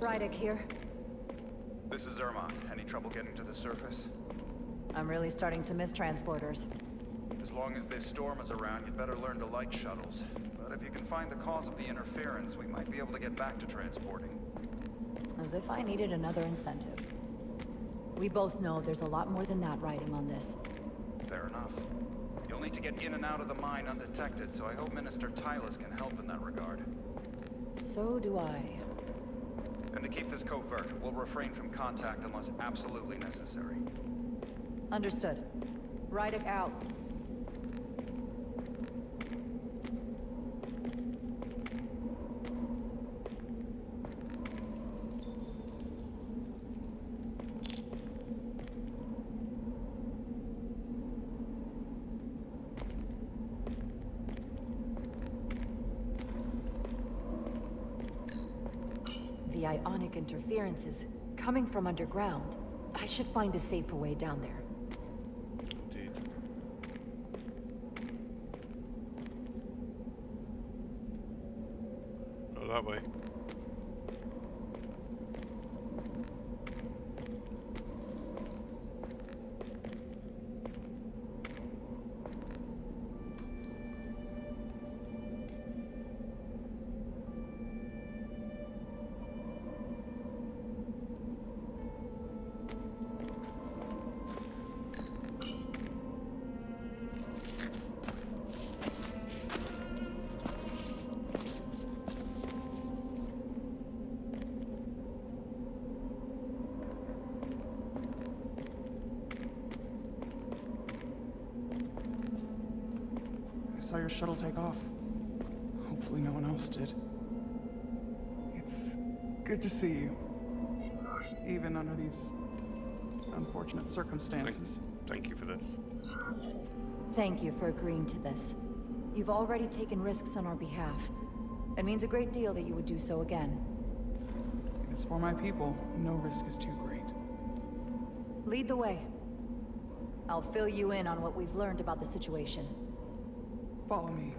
Rydick here. This is Irma. Any trouble getting to the surface? I'm really starting to miss transporters. As long as this storm is around, you'd better learn to like shuttles. But if you can find the cause of the interference, we might be able to get back to transporting. As if I needed another incentive. We both know there's a lot more than that riding on this. Fair enough. You'll need to get in and out of the mine undetected, so I hope Minister Tylus can help in that regard. So do I. And to keep this covert, we'll refrain from contact unless absolutely necessary. Understood. Rydick out. The ionic interference is coming from underground. I should find a safer way down there. Indeed. Not that way. I saw your shuttle take off. Hopefully no one else did. It's good to see you. Even under these unfortunate circumstances. Thank you for this. Thank you for agreeing to this. You've already taken risks on our behalf. It means a great deal that you would do so again. If it's for my people, no risk is too great. Lead the way. I'll fill you in on what we've learned about the situation. Follow me.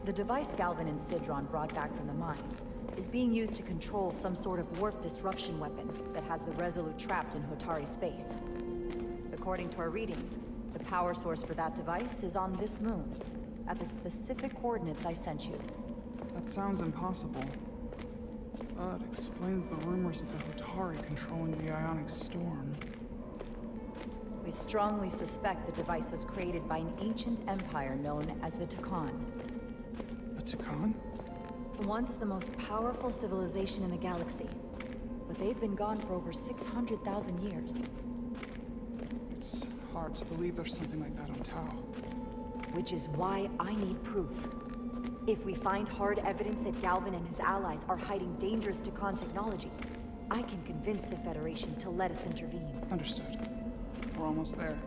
The device Galvin and Sidron brought back from the mines is being used to control some sort of warp disruption weapon that has the Resolute trapped in Hotari space. According to our readings, the power source for that device is on this moon, at the specific coordinates I sent you. That sounds impossible. But explains the rumors of the Hotari controlling the ionic storm. We strongly suspect the device was created by an ancient empire known as the Takan. The Takan? Once the most powerful civilization in the galaxy, but they've been gone for over 600,000 years. It's hard to believe there's something like that on Tau. Which is why I need proof. If we find hard evidence that Galvin and his allies are hiding dangerous Takan technology, I can convince the Federation to let us intervene. Understood. We're almost there.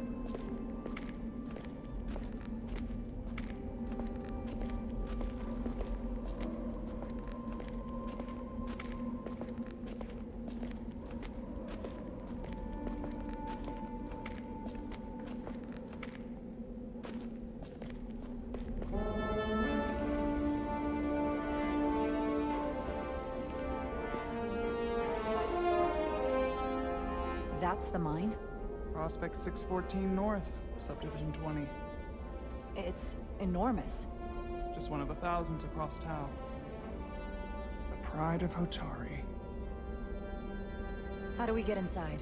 That's the mine? Prospect 614 North, Subdivision 20. It's enormous. Just one of the thousands across Tau. The pride of Hotari. How do we get inside?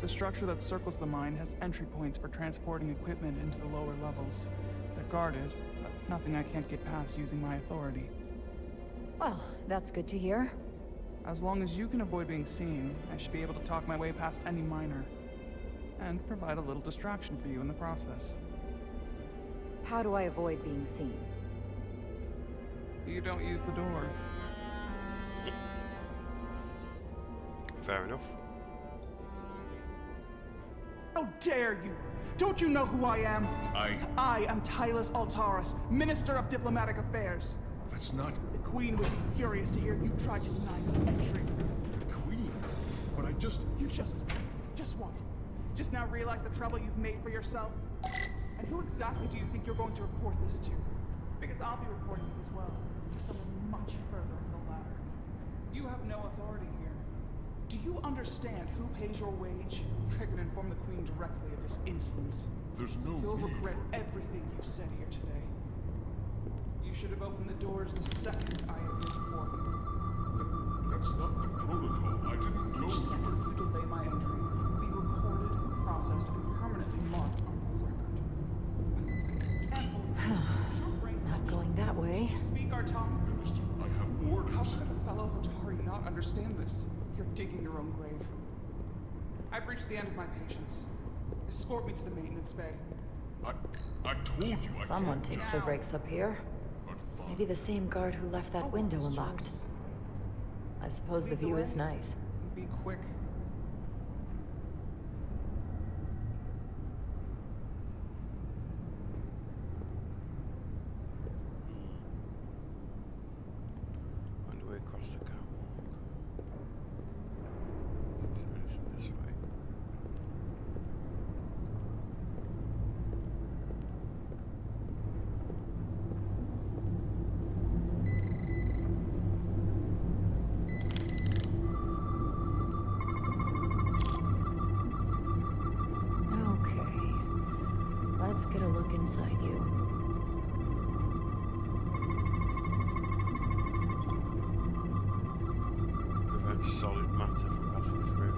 The structure that circles the mine has entry points for transporting equipment into the lower levels. They're guarded, but nothing I can't get past using my authority. Well, that's good to hear. As long as you can avoid being seen, I should be able to talk my way past any miner. And provide a little distraction for you in the process. How do I avoid being seen? You don't use the door. Fair enough. How dare you! Don't you know who I am? I am Tylus Altaris, Minister of Diplomatic Affairs. That's not... The Queen would be furious to hear you try to deny me entry. the Queen. But I just... You just what? Just now realize the trouble you've made for yourself? And who exactly do you think you're going to report this to? Because I'll be reporting it as well, to someone much further in the ladder. You have no authority here. Do you understand who pays your wage? I can inform the Queen directly of this insolence. There's no You'll need regret for... everything you've said here today. You should have opened the doors the second I appeared before you. That's not the protocol. I didn't know Each you second were... you delay my entry will be recorded, processed, and permanently marked on your record. Not going that way. Speak our tongue. Minister, I have How orders. could a fellow Hotari not understand this? You're digging your own grave. I've reached the end of my patience. Escort me to the maintenance bay. I told you I Someone can't takes just... their breaks up here. But fine. Maybe the same guard who left that window unlocked. I suppose the Lead the view way. is nice. Be quick. Find a way across the catwalk. This way. Okay. Let's get a look inside you. Prevent solid matter from passing through.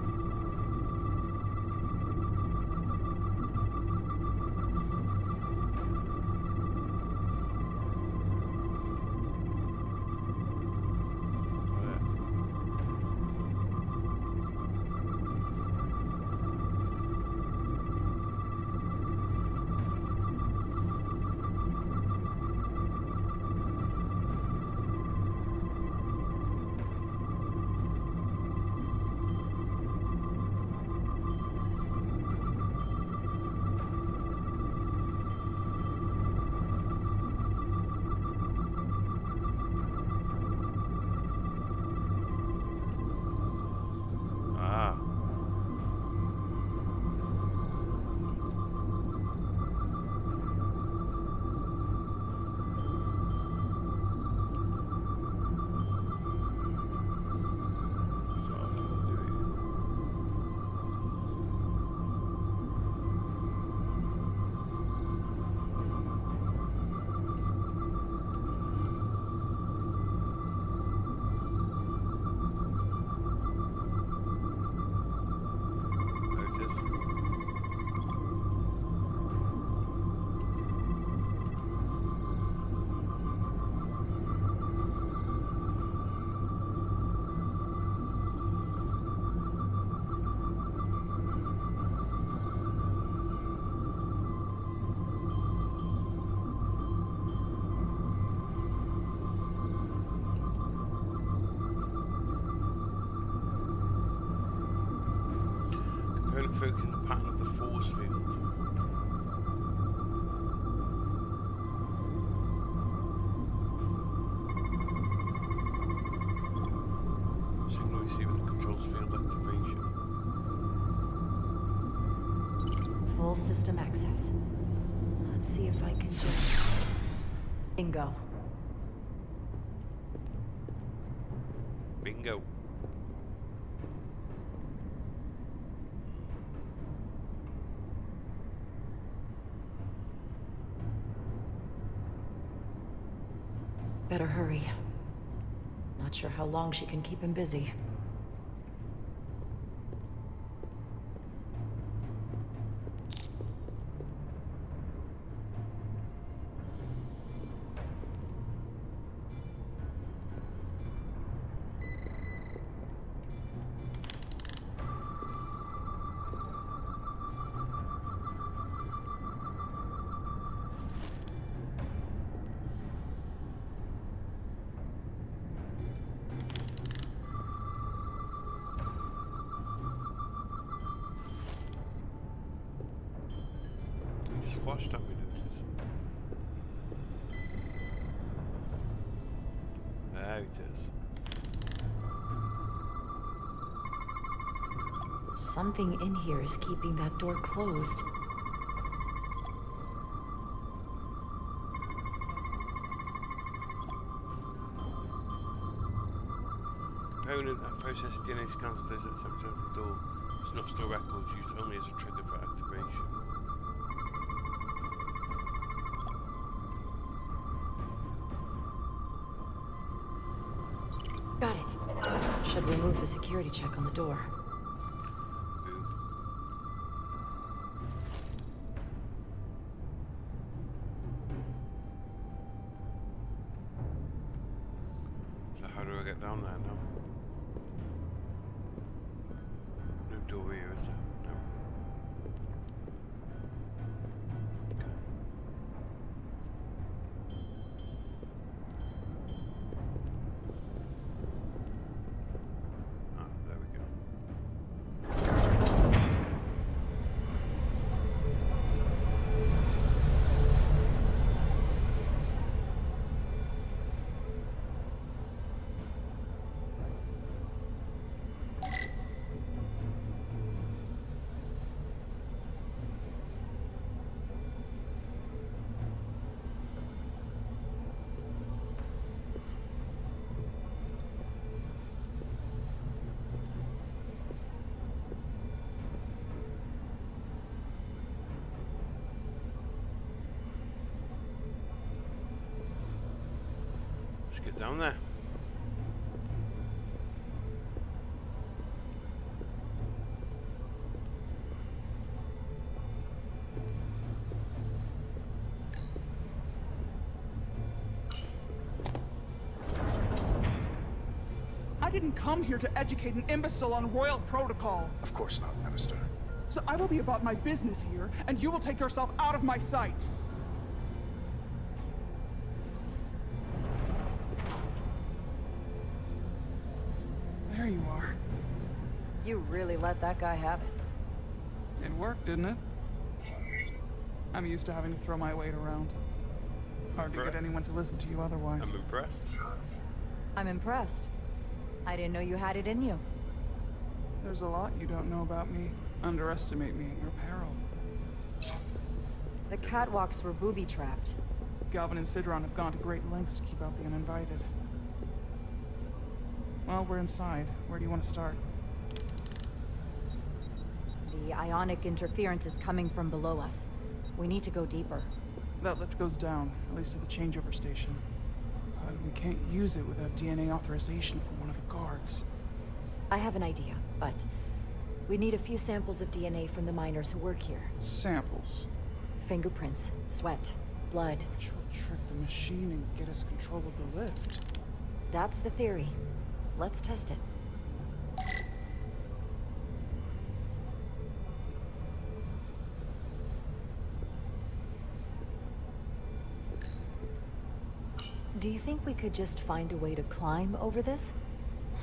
Ah. Component focusing the pattern of the force field. Signal receiving the controls field activation. Full system access. Let's see if I can just... Bingo. Bingo. Better hurry. Not sure how long she can keep him busy. Just flashed at me, notice. There it is. Something in here is keeping that door closed. Component that processes DNA scans and places at the temperature of the door does not store records, used only as a trigger for activation. Got it. Should remove the security check on the door. Boom. So how do I get down there now? No door here, is there? No. Okay. Ah, there we go. Let's get down there. I didn't come here to educate an imbecile on royal protocol. Of course not, Minister. So I will be about my business here, and you will take yourself out of my sight. There you are. You really let that guy have it. It worked, didn't it? I'm used to having to throw my weight around. Hard to get anyone to listen to you otherwise. I'm impressed. I'm impressed. I didn't know you had it in you. There's a lot you don't know about me. Underestimate me at your peril. The catwalks were booby-trapped. Galvin and Sidron have gone to great lengths to keep out the uninvited. Well, we're inside. Where do you want to start? The ionic interference is coming from below us. We need to go deeper. That lift goes down, at least to the changeover station. But we can't use it without DNA authorization from one of the guards. I have an idea, but we need a few samples of DNA from the miners who work here. Samples. Fingerprints, sweat, blood. Which will trick the machine and get us control of the lift. That's the theory. Let's test it. Do you think we could just find a way to climb over this?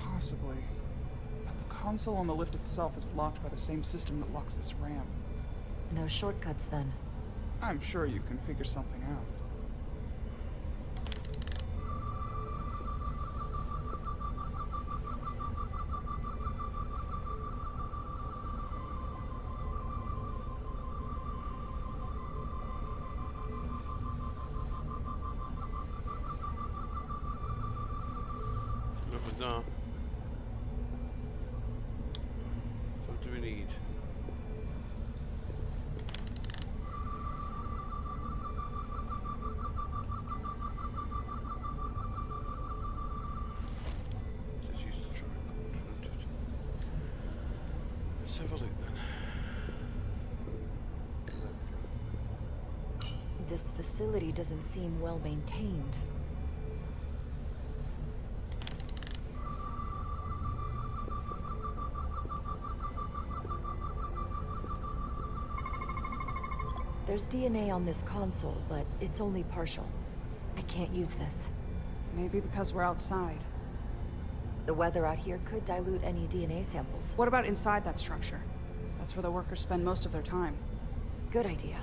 Possibly. But the console on the lift itself is locked by the same system that locks this ramp. No shortcuts then. I'm sure you can figure something out. What now? What do we need? Just use the triangle. Let's have a look then. This facility doesn't seem well maintained. There's DNA on this console, but it's only partial. I can't use this. Maybe because we're outside. The weather out here could dilute any DNA samples. What about inside that structure? That's where the workers spend most of their time. Good idea.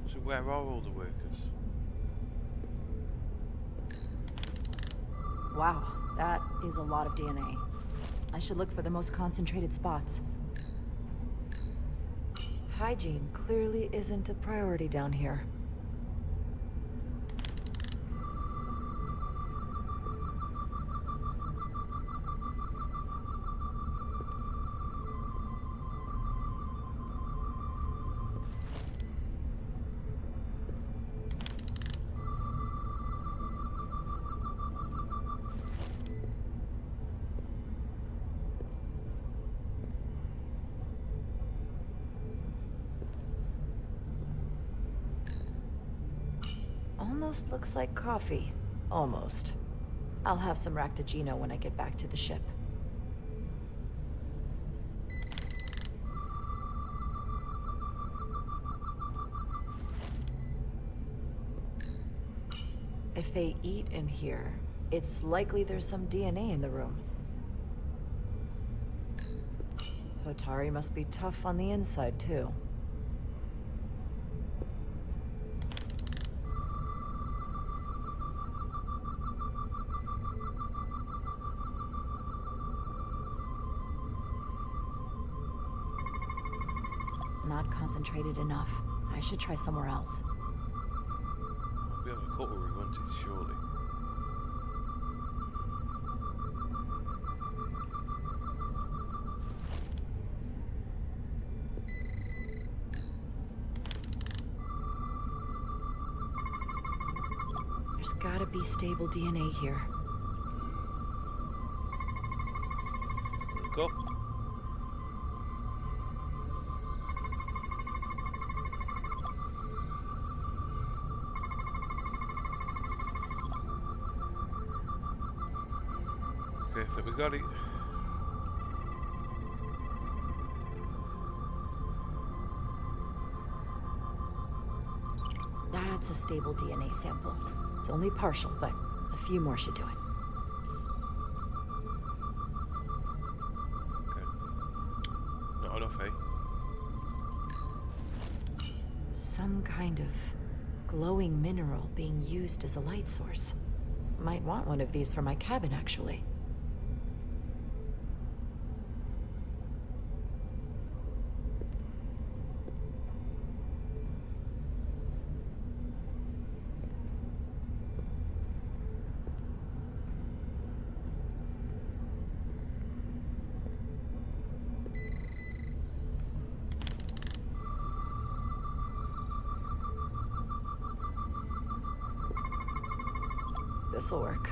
So where are all the workers? Wow, that is a lot of DNA. I should look for the most concentrated spots. Hygiene clearly isn't a priority down here. Almost looks like coffee. Almost. I'll have some Ractigino when I get back to the ship. If they eat in here, it's likely there's some DNA in the room. Hotari must be tough on the inside, too. Not concentrated enough. I should try somewhere else. We have a cut where we wanted, surely. There's gotta be stable DNA here. Go. Okay, so we got it. That's a stable DNA sample. It's only partial, but a few more should do it. Okay. Not enough, eh? Some kind of glowing mineral being used as a light source. Might want one of these for my cabin, actually. This'll work.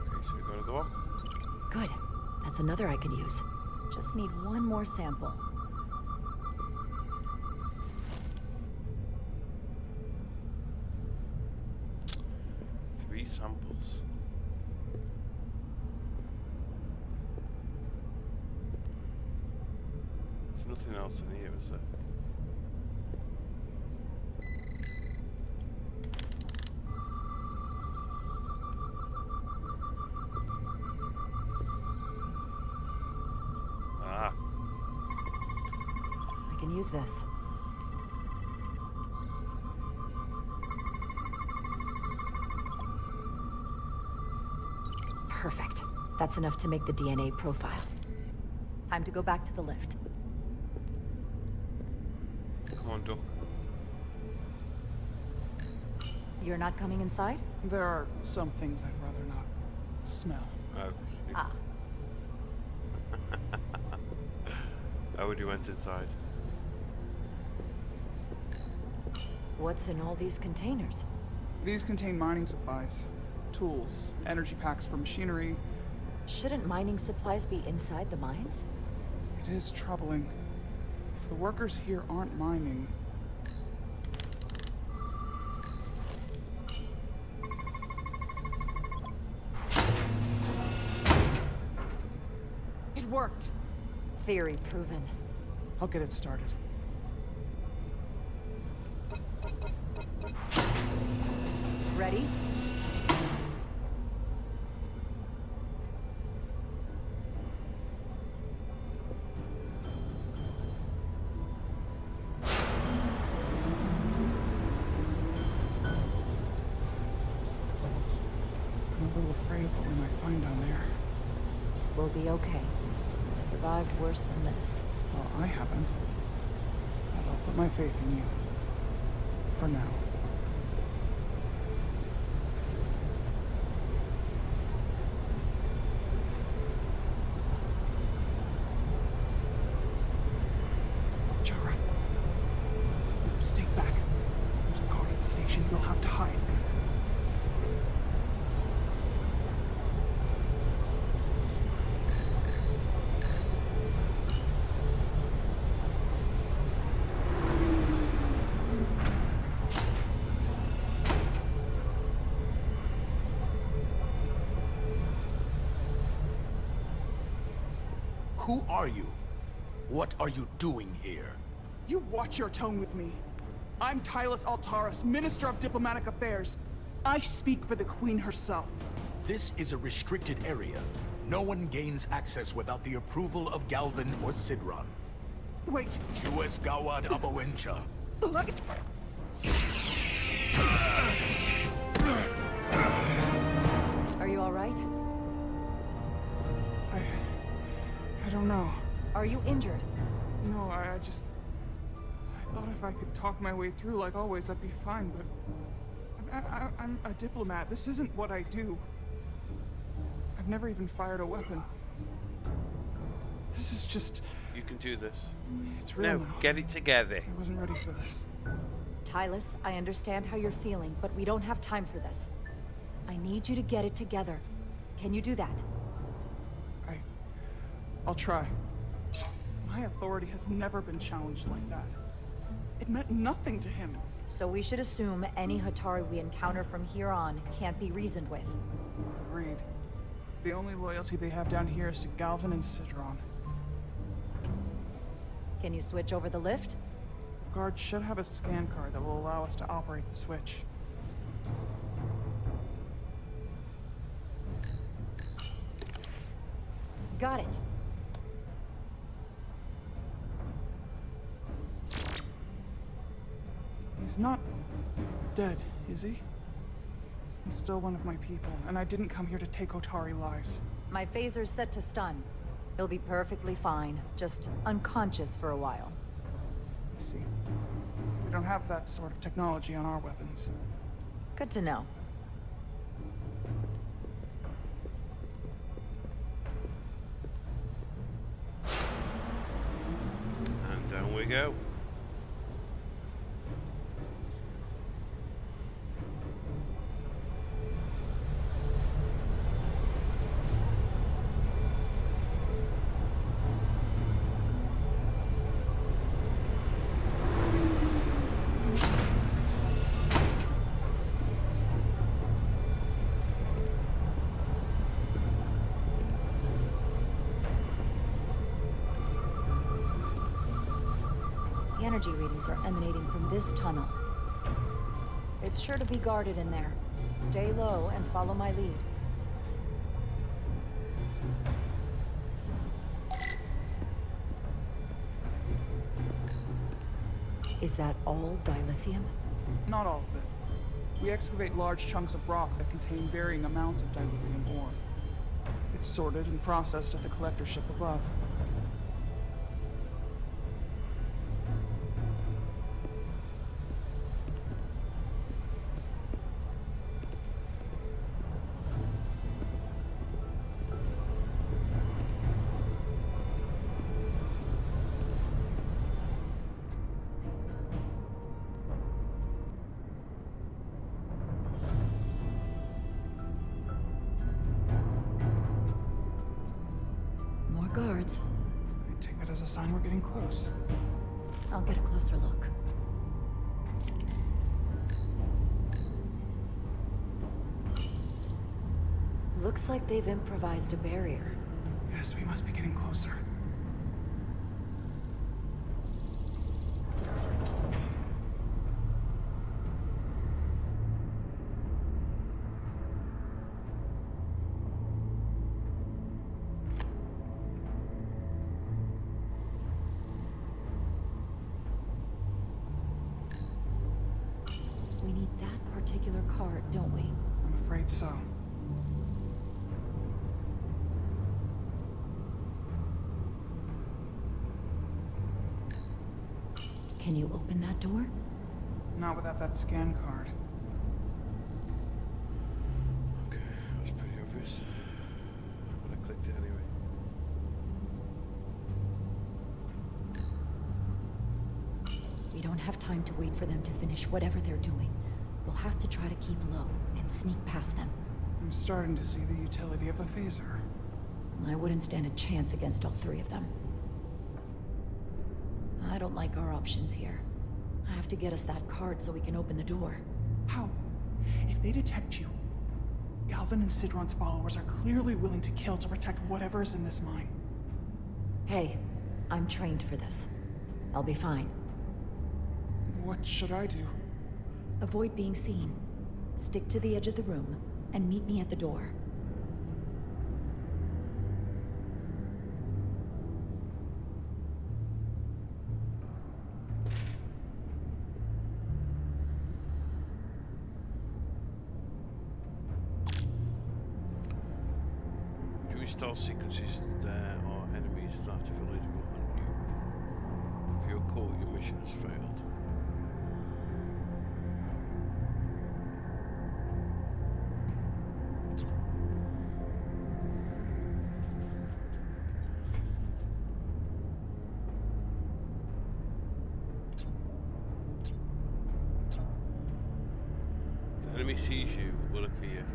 Okay, so we got another one. Good. That's another I can use. Just need one more sample. Three samples. There's nothing else in here, is there? Ah, I can use this. Perfect. That's enough to make the DNA profile. Time to go back to the lift. come on, Duck. You're not coming inside? There are some things I'd rather not smell. Oh, shoot. Ah, I already went inside. what's in all these containers? These contain mining supplies, tools, energy packs for machinery. Shouldn't mining supplies be inside the mines? It is troubling. If the workers here aren't mining, It worked. Theory proven. I'll get it started. Ready? a little afraid of what we might find down there. We'll be okay. We've survived worse than this. Well, I haven't. But I'll put my faith in you. For now. Jara. Stay back. There's a car at the station. You'll have to hide. Who are you? What are you doing here? You watch your tone with me. I'm Tylus Altaris, Minister of Diplomatic Affairs. I speak for the Queen herself. This is a restricted area. No one gains access without the approval of Galvin or Sidron. Wait. Jues Gawad Abawencha. Look. Are you all right? I don't know. Are you injured? No, I thought if I could talk my way through like always, I'd be fine, but I'm a diplomat. This isn't what I do. I've never even fired a weapon. This is just... You can do this. It's real No, now. get it together. I wasn't ready for this. Tylus, I understand how you're feeling, but we don't have time for this. I need you to get it together. Can you do that? I'll try. My authority has never been challenged like that. It meant nothing to him. So we should assume any Hatari we encounter from here on can't be reasoned with. Agreed. The only loyalty they have down here is to Galvin and Sidron. Can you switch over the lift? The guard should have a scan card that will allow us to operate the switch. Got it. He's not dead, is he? He's still one of my people, and I didn't come here to take Otari lives. My phaser's set to stun. He'll be perfectly fine, just unconscious for a while. I see. We don't have that sort of technology on our weapons. Good to know. And down we go. The energy readings are emanating from this tunnel. It's sure to be guarded in there. Stay low and follow my lead. Is that all dilithium? Not all of it. We excavate large chunks of rock that contain varying amounts of dilithium ore. It's sorted and processed at the collector ship above. Guards. I take that as a sign we're getting close. I'll get a closer look. Looks like they've improvised a barrier. Yes, we must be getting closer. We need that particular card, don't we? I'm afraid so. you open that door? Not without that scan card. Okay, that was pretty obvious. But I clicked it anyway. We don't have time to wait for them to finish whatever they're doing. We'll have to try to keep low and sneak past them. I'm starting to see the utility of a phaser. I wouldn't stand a chance against all three of them. I don't like our options here. I have to get us that card so we can open the door. How? If they detect you, Galvin and Sidron's followers are clearly willing to kill to protect whatever's in this mine. Hey, I'm trained for this. I'll be fine. What should I do? Avoid being seen. Stick to the edge of the room, and meet me at the door. Do you install sequences there or enemies that actively will hunt you? If you're caught, your mission has failed. Enemy sees you, will appear.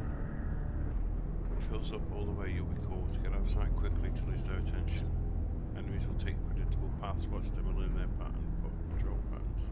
Fills up all the way, you'll be caught. Get outside quickly to lose their attention. Enemies will take predictable paths, watch them and learn their pattern, patrol patterns.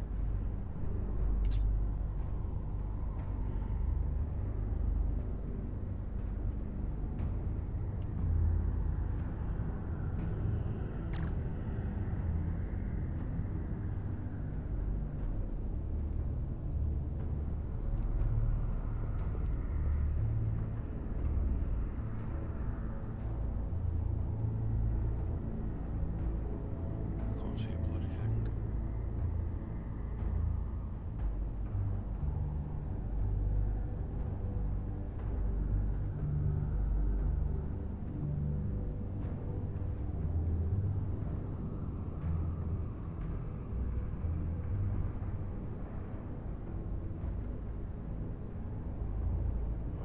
Can't see a bloody thing.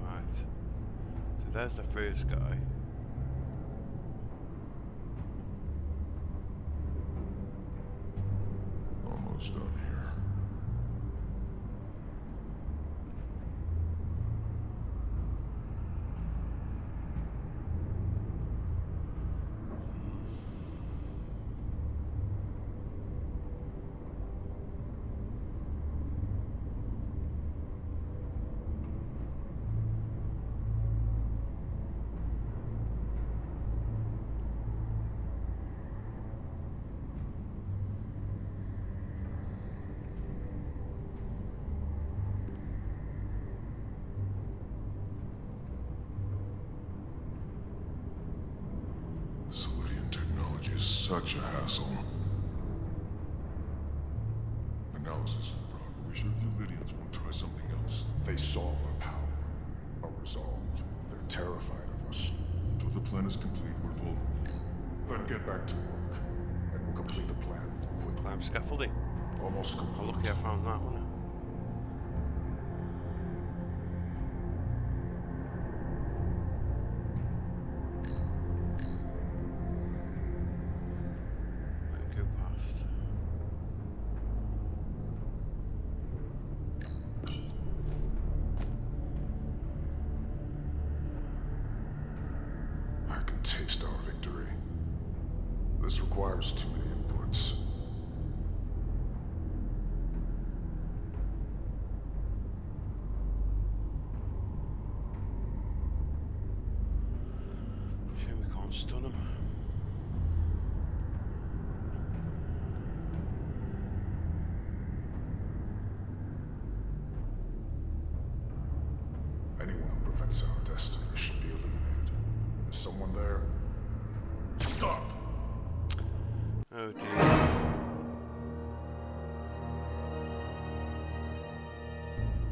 Right. So there's the first guy. Almost done here. Solidian technology is such a hassle. Analysis in progress. Are we sure the Lydians won't try something else? They saw our power, our resolve. They're terrified of us. Until the plan is complete, we're vulnerable. Then get back to work, and we'll complete the plan quickly. Climb scaffolding. Almost How complete. lucky I found that one. Let him go past. I can taste our victory. This requires too many inputs. Shame we can't stun him. Anyone who prevents our destiny should be eliminated. Is someone there? Stop! Oh dear.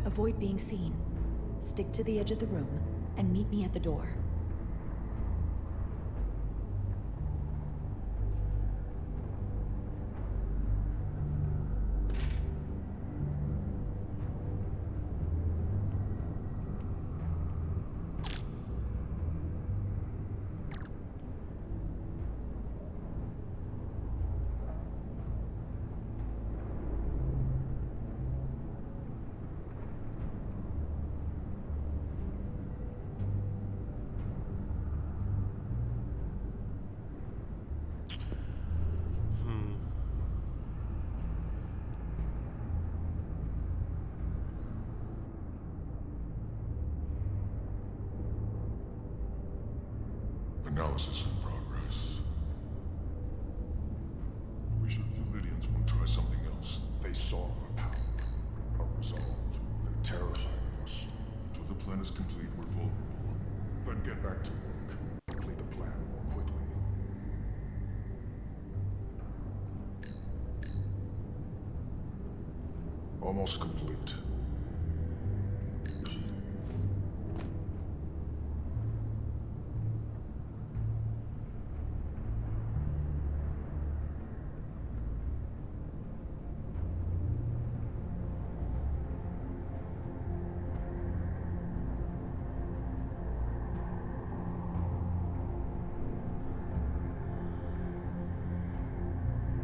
Avoid being seen. Stick to the edge of the room, and meet me at the door. Analysis in progress. Are we sure the Lydians won't try something else? They saw our power, our resolve. They're terrified of us. Until the plan is complete, we're vulnerable. Then get back to work. Complete the plan more quickly. Almost complete.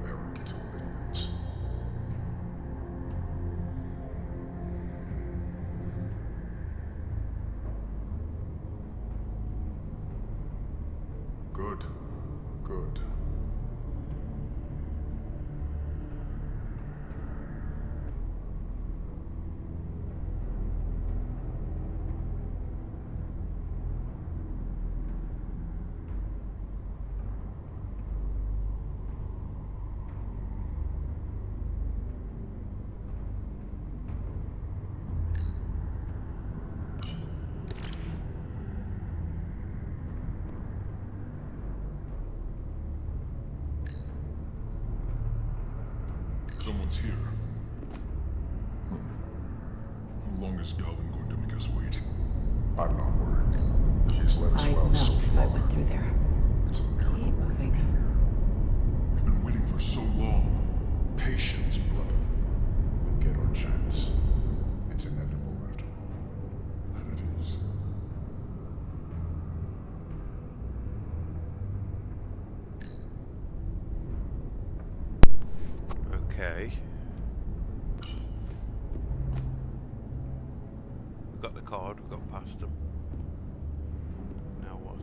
Arrogant aliens. Good. Good. Someone's here. How long is Galvin going to make us wait? I'm not worried. He's led us well so if far. I went through there. It's a miracle Keep we're even moving. here. We've been waiting for so long. Patience, brother. We'll get our chance. It's inevitable after all. That it is. Okay. We've got the card, we've got past them. Now what?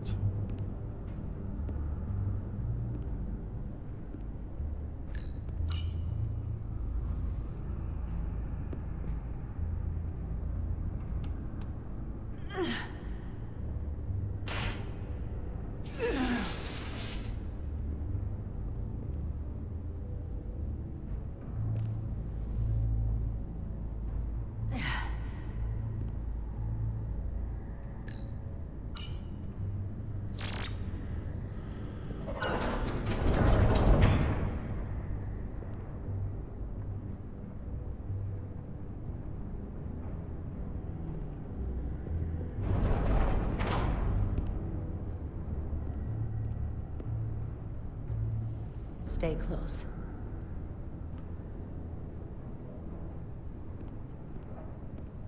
Stay close.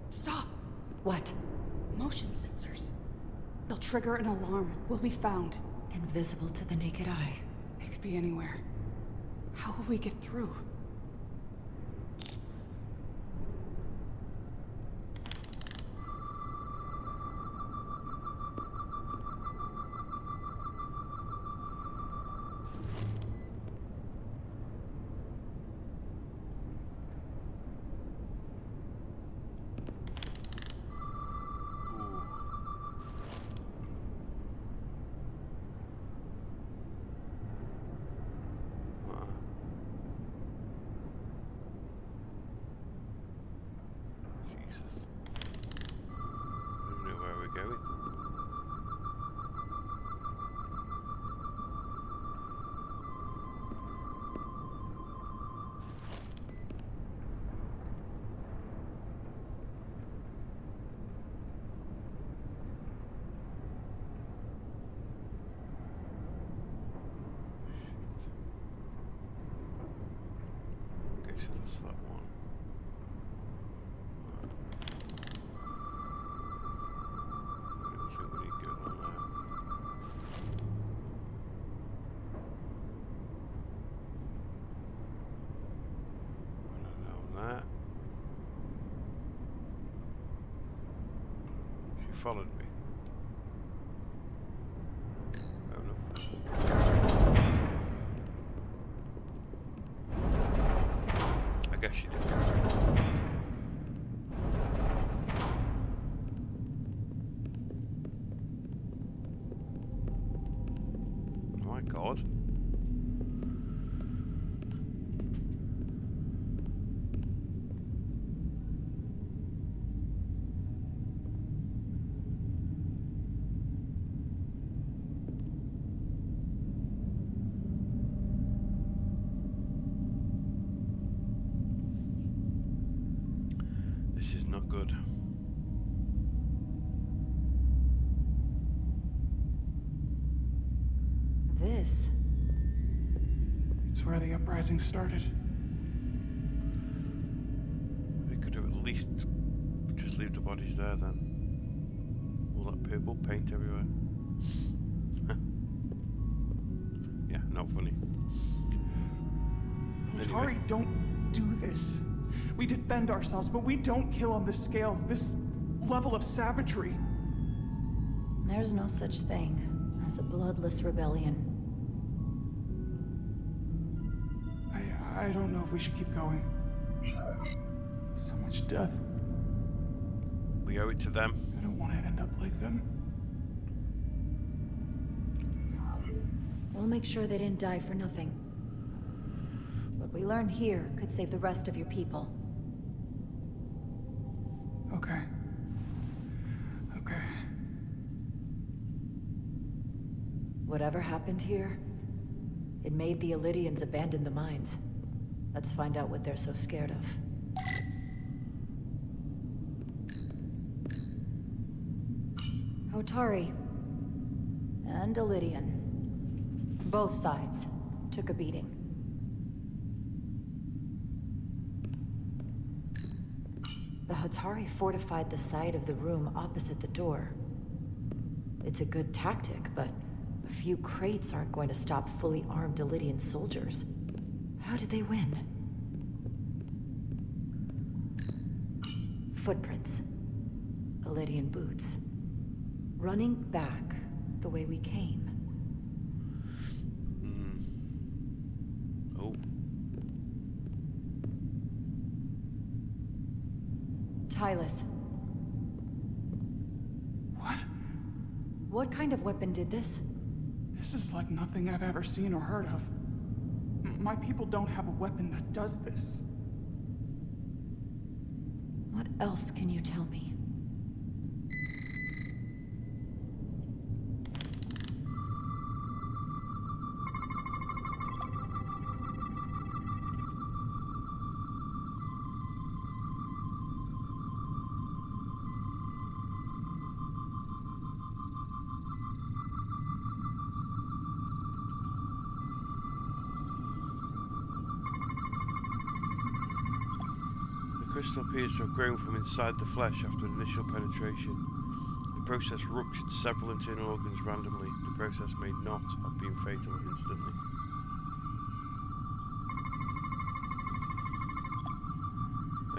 Stop! What? Motion sensors. They'll trigger an alarm. We'll be found. Invisible to the naked eye. They could be anywhere. How will we get through? Jesus. I don't know where we're going. Okay, so that's that one. I don't think we need to go on there. I don't know that. She followed me. Oh no. I guess she did. god. This is not good. This? It's where the uprising started. We could have at least just leave the bodies there then. All that purple paint everywhere. Yeah, not funny. Hotari don't do this. We defend ourselves, but we don't kill on this scale, this level of savagery. There's no such thing as a bloodless rebellion. I don't know if we should keep going. So much death. We owe it to them. I don't want to end up like them. We'll make sure they didn't die for nothing. What we learn here could save the rest of your people. Okay. Whatever happened here, it made the Illydians abandon the mines. Let's find out what they're so scared of. Hotari and Illydian. Both sides took a beating. The Hotari fortified the side of the room opposite the door. It's a good tactic, but a few crates aren't going to stop fully armed Illydian soldiers. How did they win? Footprints. Illydian boots. Running back the way we came. Oh. Tylus. What? What kind of weapon did this? This is like nothing I've ever seen or heard of. My people don't have a weapon that does this. What else can you tell me? The crystal appears to have grown from inside the flesh after initial penetration. The process ruptured several internal organs randomly. The process may not have been fatal instantly.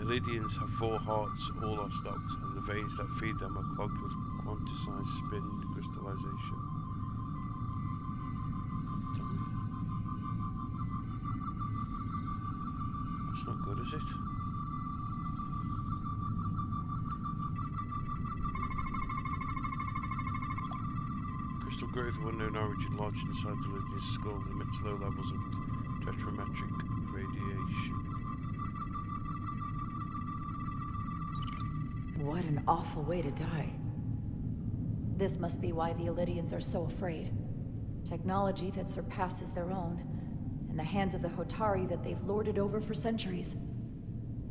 Illydians have 4 hearts, all are stopped, and the veins that feed them are clogged with quantized spin crystallization. That's not good, is it? Crystal growth of unknown origin lodged inside the Illydian's skull emits low levels of tetrametric radiation. What an awful way to die. This must be why the Illydians are so afraid. Technology that surpasses their own, in the hands of the Hotari that they've lorded over for centuries.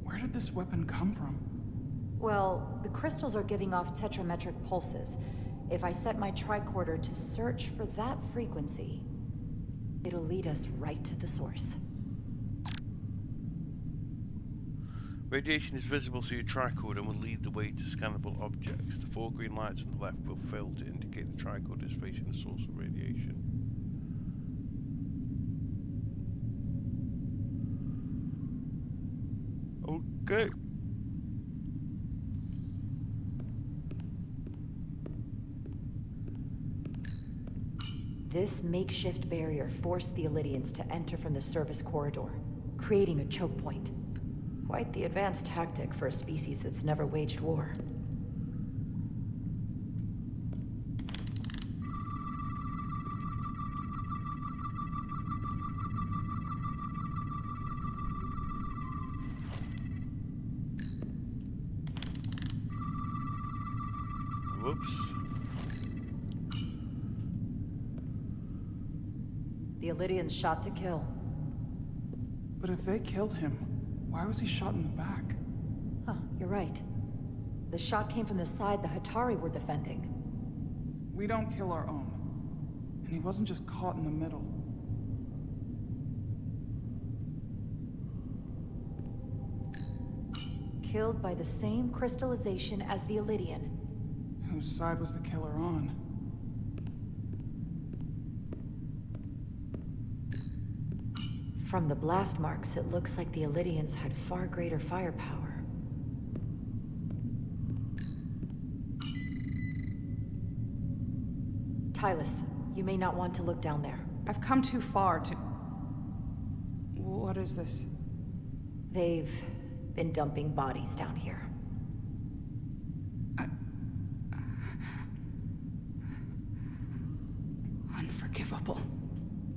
Where did this weapon come from? Well, the crystals are giving off tetrametric pulses. If I set my tricorder to search for that frequency, it'll lead us right to the source. Radiation is visible through your tricorder and will lead the way to scannable objects. The 4 green lights on the left will fail to indicate the tricorder is facing the source of radiation. Okay. This makeshift barrier forced the Illydians to enter from the service corridor, creating a choke point. Quite the advanced tactic for a species that's never waged war. The Illyrian's shot to kill. But if they killed him, why was he shot in the back? Huh, you're right. The shot came from the side the Hatari were defending. We don't kill our own. And he wasn't just caught in the middle. Killed by the same crystallization as the Illyrian. Whose side was the killer on? From the blast marks, it looks like the Illyrians had far greater firepower. Tylus, you may not want to look down there. I've come too far to... What is this? They've been dumping bodies down here. Unforgivable.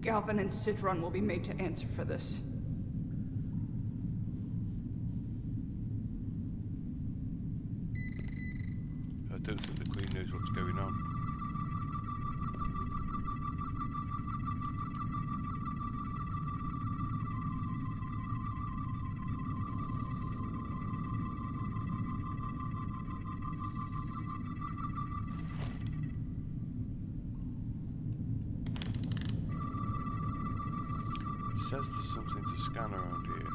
Galvin and Sidron will be made to answer for this. I don't think the Queen knows what's going on. It says there's something to scan around here.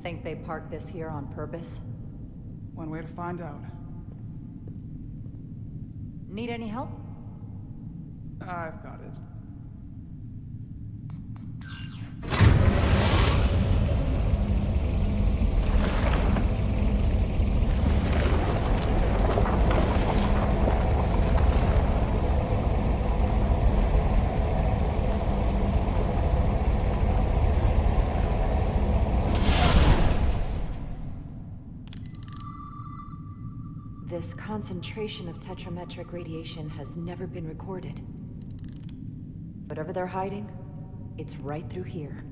Think they parked this here on purpose? One way to find out. Need any help? I've got it. This concentration of tetrametric radiation has never been recorded. Whatever they're hiding, it's right through here.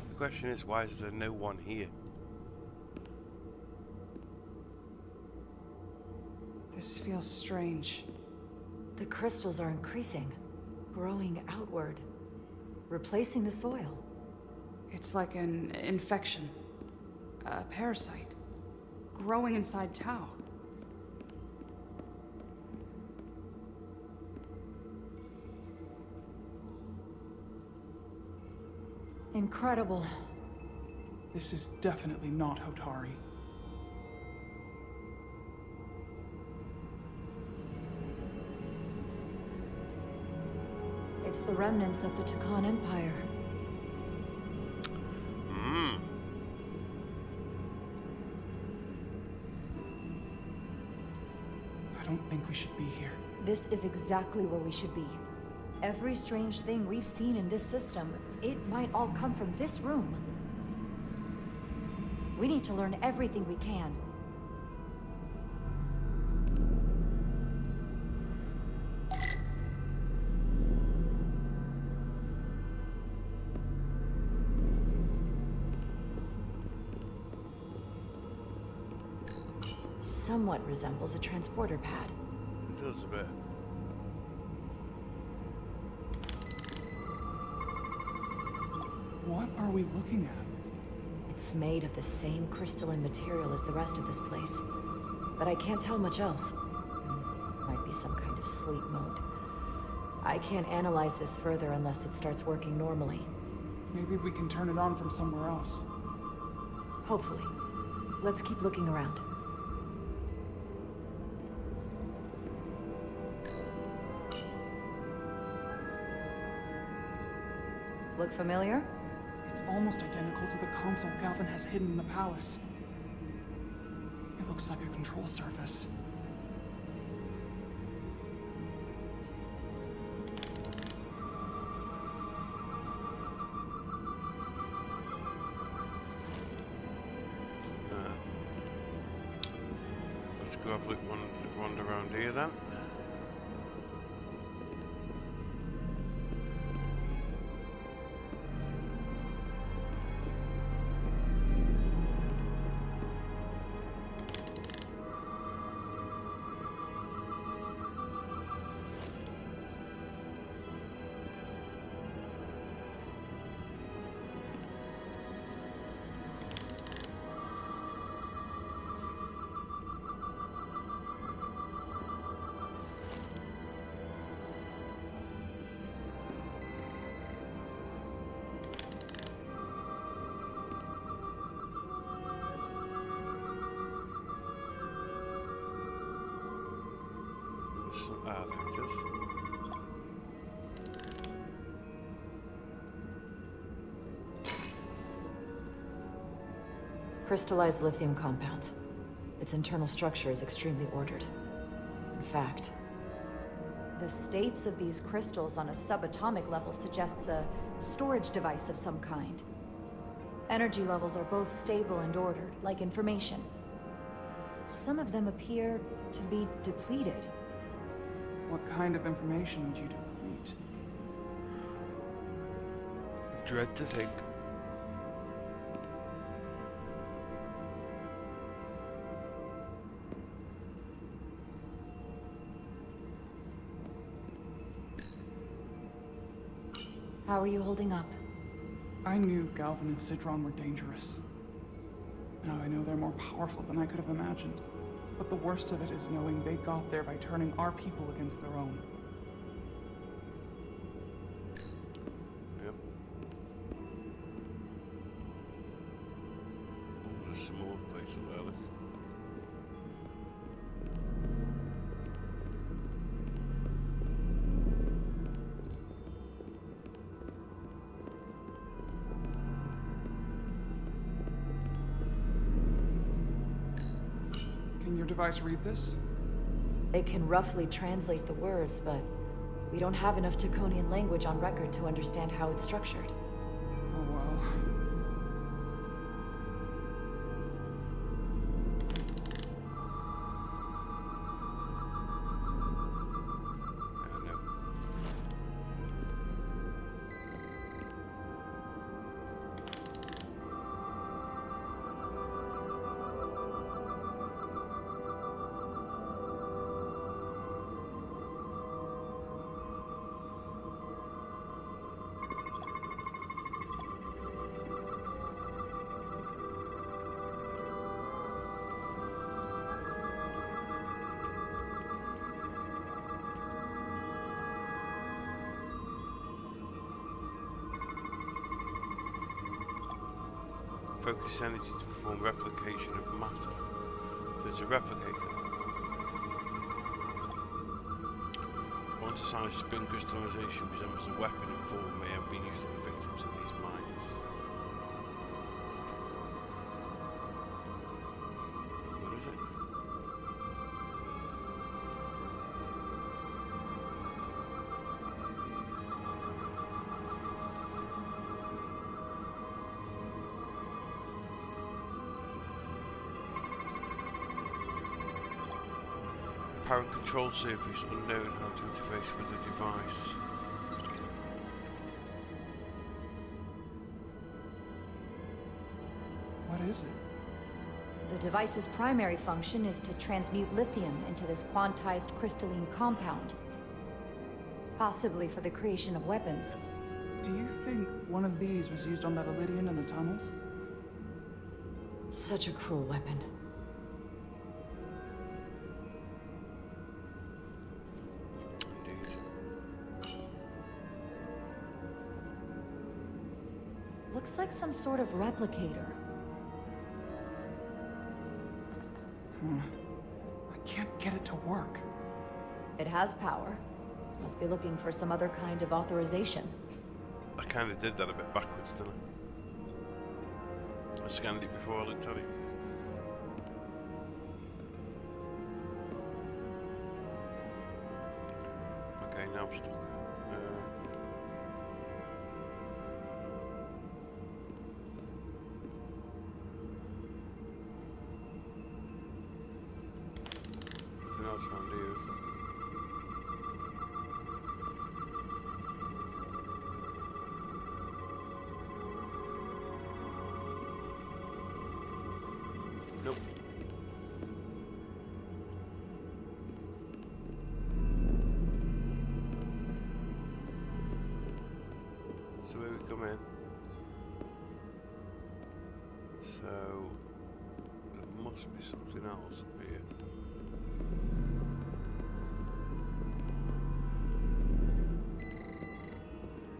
The question is, why is there no one here? This feels strange. The crystals are increasing, growing outward, replacing the soil. It's like an infection. A parasite. Growing inside Tau. Incredible. This is definitely not Hotari. It's the remnants of the Tucan Empire. I don't think we should be here. This is exactly where we should be. Every strange thing we've seen in this system, it might all come from this room. We need to learn everything we can. Somewhat resembles a transporter pad. It does a bit. What are we looking at? It's made of the same crystalline material as the rest of this place. But I can't tell much else. Might be some kind of sleep mode. I can't analyze this further unless it starts working normally. Maybe we can turn it on from somewhere else. Hopefully. Let's keep looking around. Look familiar? It's almost identical to the console Galvin has hidden in the palace. It looks like a control surface. There's some, there it is. Crystallized lithium compound. Its internal structure is extremely ordered. In fact, the states of these crystals on a subatomic level suggests a storage device of some kind. Energy levels are both stable and ordered, like information. Some of them appear to be depleted. What kind of information would you deplete? Dread to think. How are you holding up? I knew Galvin and Sidron were dangerous. Now I know they're more powerful than I could have imagined. But the worst of it is knowing they got there by turning our people against their own. Yep. There's some more places there, look. Can your device read this? It can roughly translate the words, but we don't have enough Taconian language on record to understand how it's structured. Oh well. No. Focus energy to perform replication of matter. So it's a replicator. Quantized spin crystallization resembles a weapon in form may have been used on victims of these mines. What is it? Apparent control surface unknown how to interface with the device. What is it? The device's primary function is to transmute lithium into this quantized crystalline compound. Possibly for the creation of weapons. Do you think one of these was used on that Elydian in the tunnels? Such a cruel weapon. Looks like some sort of replicator. I can't get it to work. It has power. Must be looking for some other kind of authorization. I kind of did that a bit backwards, didn't I? I scanned it before I looked at it. Okay, now I'm stuck. Nothing else around here, is there? Nope. So where we come in. So there must be something else up here.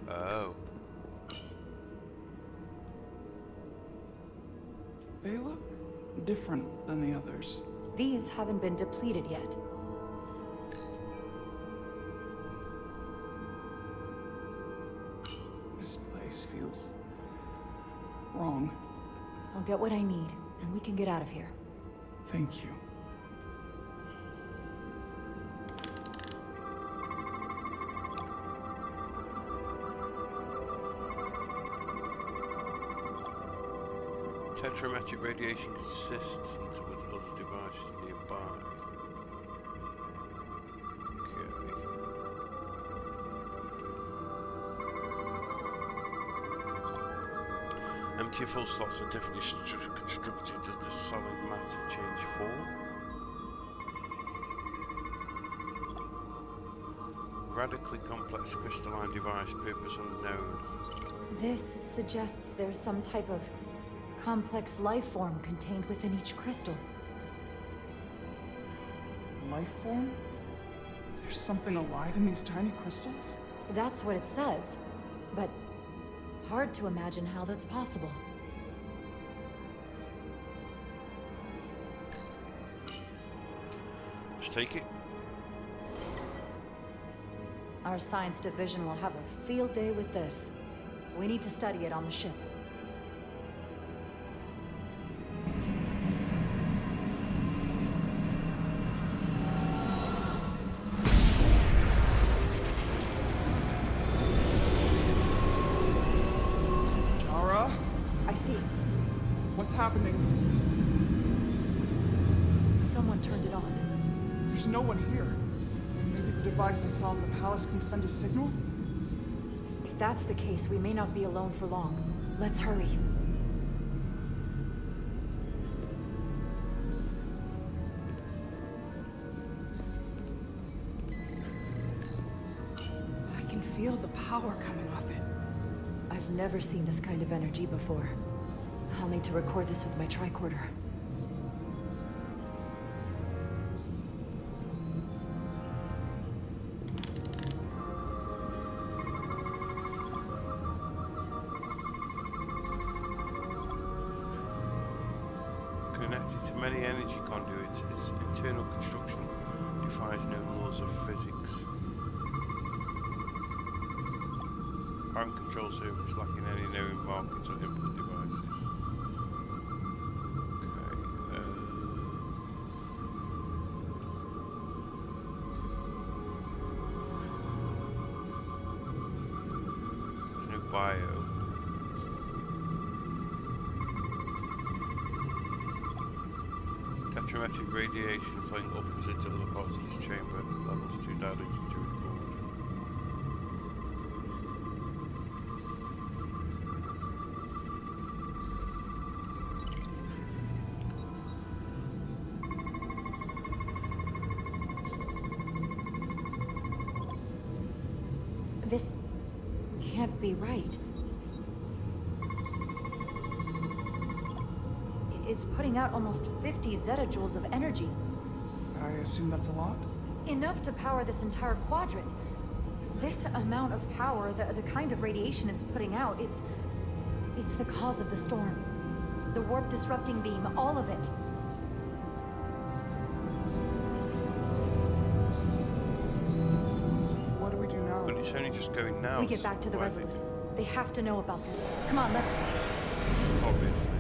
Oh. They look different than the others. These haven't been depleted yet. was wrong. I'll get what I need, and we can get out of here. Thank you. Tetrametric radiation consists until with other devices nearby. Okay. Empty or full slots are differently constructed as the solid matter change form. Radically complex crystalline device, purpose unknown. This suggests there's some type of complex life form contained within each crystal. Life form? There's something alive in these tiny crystals? That's what it says, but hard to imagine how that's possible. Let's take it. Our science division will have a field day with this. We need to study it on the ship. I see it. What's happening? Someone turned it on. There's no one here. Maybe the device I saw in the palace can send a signal? If that's the case, we may not be alone for long. Let's hurry. I can feel the power coming off it. I've never seen this kind of energy before. I'll need to record this with my tricorder. Connected to many energy conduits, its internal construction defies known laws of physics. Current control circuits lacking any known markings or input devices. Okay, there's no bio. Tetrametric radiation flowing upwards into other parts of this chamber. Levels too dilated to record. This can't be right. It's putting out almost 50 zettajoules of energy. I assume that's a lot? Enough to power this entire quadrant. This amount of power, the kind of radiation it's putting out, it's the cause of the storm. The warp disrupting beam, all of it. What do we do now? But it's only just going now. We get back to the Why Resolute. They have to know about this. Come on, let's... Obviously.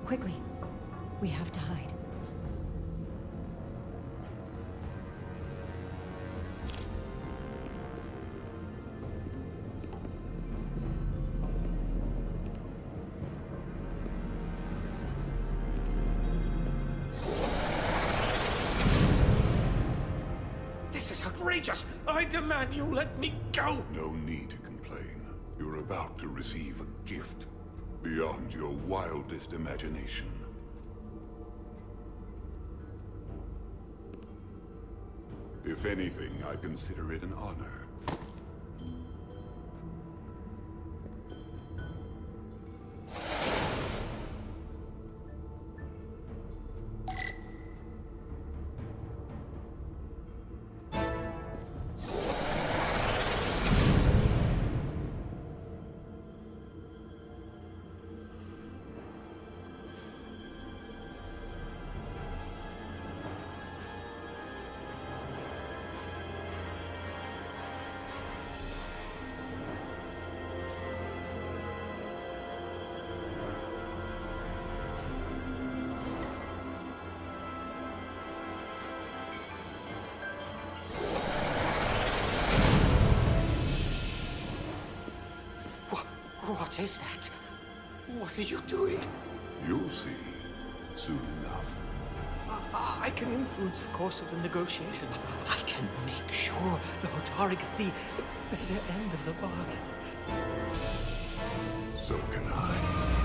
Quickly. We have to hide. This is outrageous! I demand you let me go! No need to complain. You're about to receive a gift beyond your wildest imagination. If anything, I consider it an honor. What is that? What are you doing? You'll see soon enough. I can influence the course of the negotiations. I can make sure the Hotari get the better end of the bargain. So can I.